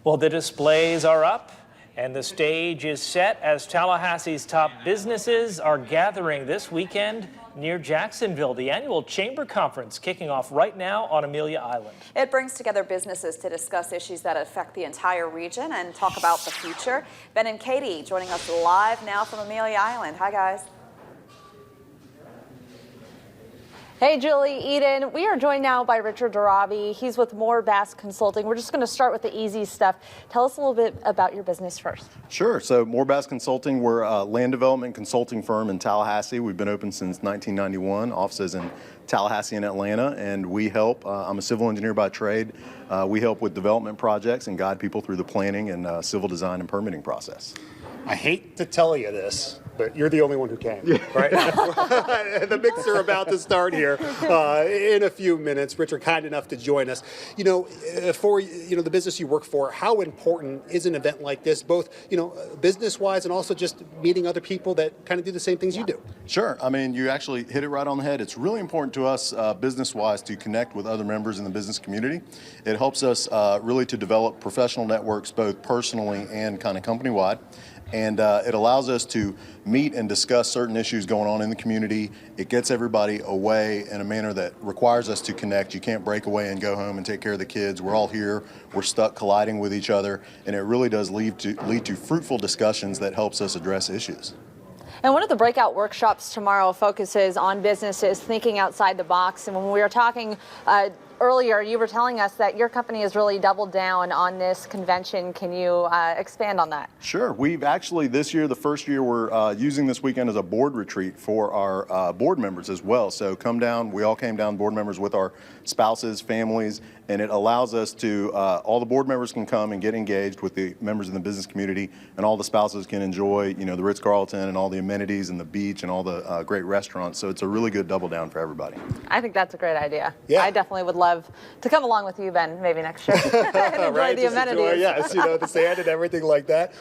Well, the displays are up and the stage is set as Tallahassee's top businesses are gathering this weekend near Jacksonville. The annual Chamber Conference kicking off right now on Amelia Island. It brings together businesses to discuss issues that affect the entire region and talk about the future. Ben and Katie joining us live now from Amelia Island. Hi, guys. Hey, Julie, Eden. We are joined now by Richard Darabi. He's with Moore Bass Consulting. We're just going to start with the easy stuff. Tell us a little bit about your business first. Sure. So Moore Bass Consulting, we're a land development consulting firm in Tallahassee. We've been open since 1991, offices in Tallahassee and Atlanta, and we help. I'm a civil engineer by trade. We help with development projects and guide people through the planning and civil design and permitting process. I hate to tell you this, but you're the only one who can, right? The mix are about to start here in a few minutes. Richard, kind enough to join us. You know, for the business you work for, how important is an event like this, both business-wise and also just meeting other people that kind of do the same things you do? Sure. I mean, you actually hit it right on the head. It's really important to us business-wise to connect with other members in the business community. It helps us really to develop professional networks, both personally and kind of company-wide. And it allows us to meet and discuss certain issues going on in the community. It gets everybody away in a manner that requires us to connect. You can't break away and go home and take care of the kids. We're all here. We're stuck colliding with each other. And it really does lead to fruitful discussions that helps us address issues. And one of the breakout workshops tomorrow focuses on businesses thinking outside the box. And when we were talking earlier, you were telling us that your company has really doubled down on this convention. Can you expand on that? Sure. We've actually, this year, the first year, we're using this weekend as a board retreat for our board members as well. So come down. We all came down, board members, with our spouses, families, and it allows us to, all the board members can come and get engaged with the members in the business community, and all the spouses can enjoy, the Ritz-Carlton and all the amenities and the beach and all the great restaurants. So it's a really good double down for everybody. I think that's a great idea. Yeah. I definitely would love to come along with you, Ben, maybe next year and enjoy right, the amenities. Yes, the sand and everything like that.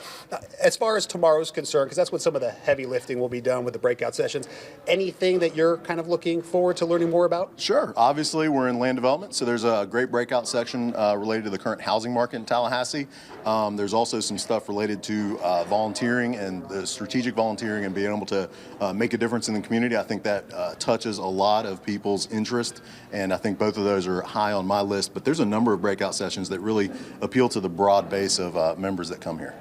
As far as tomorrow's concerned, because that's when some of the heavy lifting will be done with the breakout sessions, anything that you're kind of looking forward to learning more about? Sure. Obviously, we're in land development, so there's a great breakout section related to the current housing market in Tallahassee. There's also some stuff related to volunteering and the strategic volunteering and being able to make a difference in the community. I think that touches a lot of people's interest, and I think both of those are high on my list. But there's a number of breakout sessions that really appeal to the broad base of members that come here.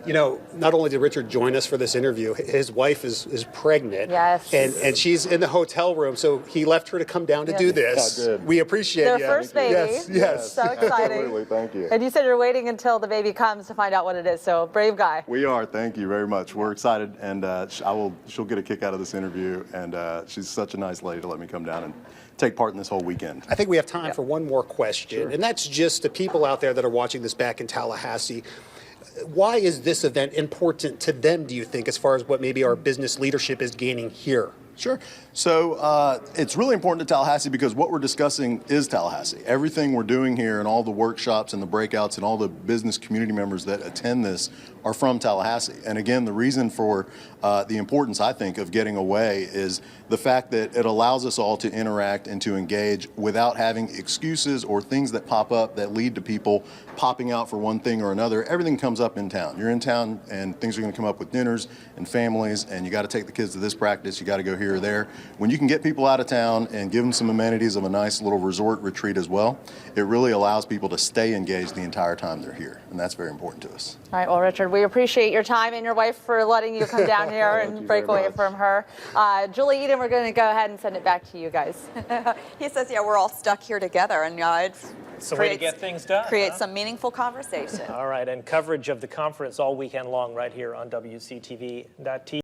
Not only did Richard join us for this interview, his wife is pregnant. Yes. And she's in the hotel room, so he left her to come down to do this. Yeah, good. We appreciate Their you. first baby. Yes. So exciting. Absolutely. Thank you. And you said you're waiting until the baby comes to find out what it is. So brave guy. We are. Thank you very much. We're excited, and she'll get a kick out of this interview, and she's such a nice lady to let me come down and take part in this whole weekend. I think we have time for one more question, Sure. and that's just the people out there that are watching this back in Tallahassee. Why is this event important to them, do you think, as far as what maybe our business leadership is gaining here? Sure. So it's really important to Tallahassee because what we're discussing is Tallahassee. Everything we're doing here and all the workshops and the breakouts and all the business community members that attend this are from Tallahassee. And again, the reason for the importance, I think, of getting away is the fact that it allows us all to interact and to engage without having excuses or things that pop up that lead to people popping out for one thing or another. Everything comes up in town. You're in town and things are going to come up with dinners and families, and you got to take the kids to this practice. You got to go here or there. When you can get people out of town and give them some amenities of a nice little resort retreat as well, it really allows people to stay engaged the entire time they're here, and that's very important to us. All right, well, Richard, we appreciate your time and your wife for letting you come down here and break away from her. Julie, Eden, we're going to go ahead and send it back to you guys. He says, yeah, we're all stuck here together, and It's a way to get things done. Create some meaningful conversation. All right, and coverage of the conference all weekend long right here on WCTV.tv.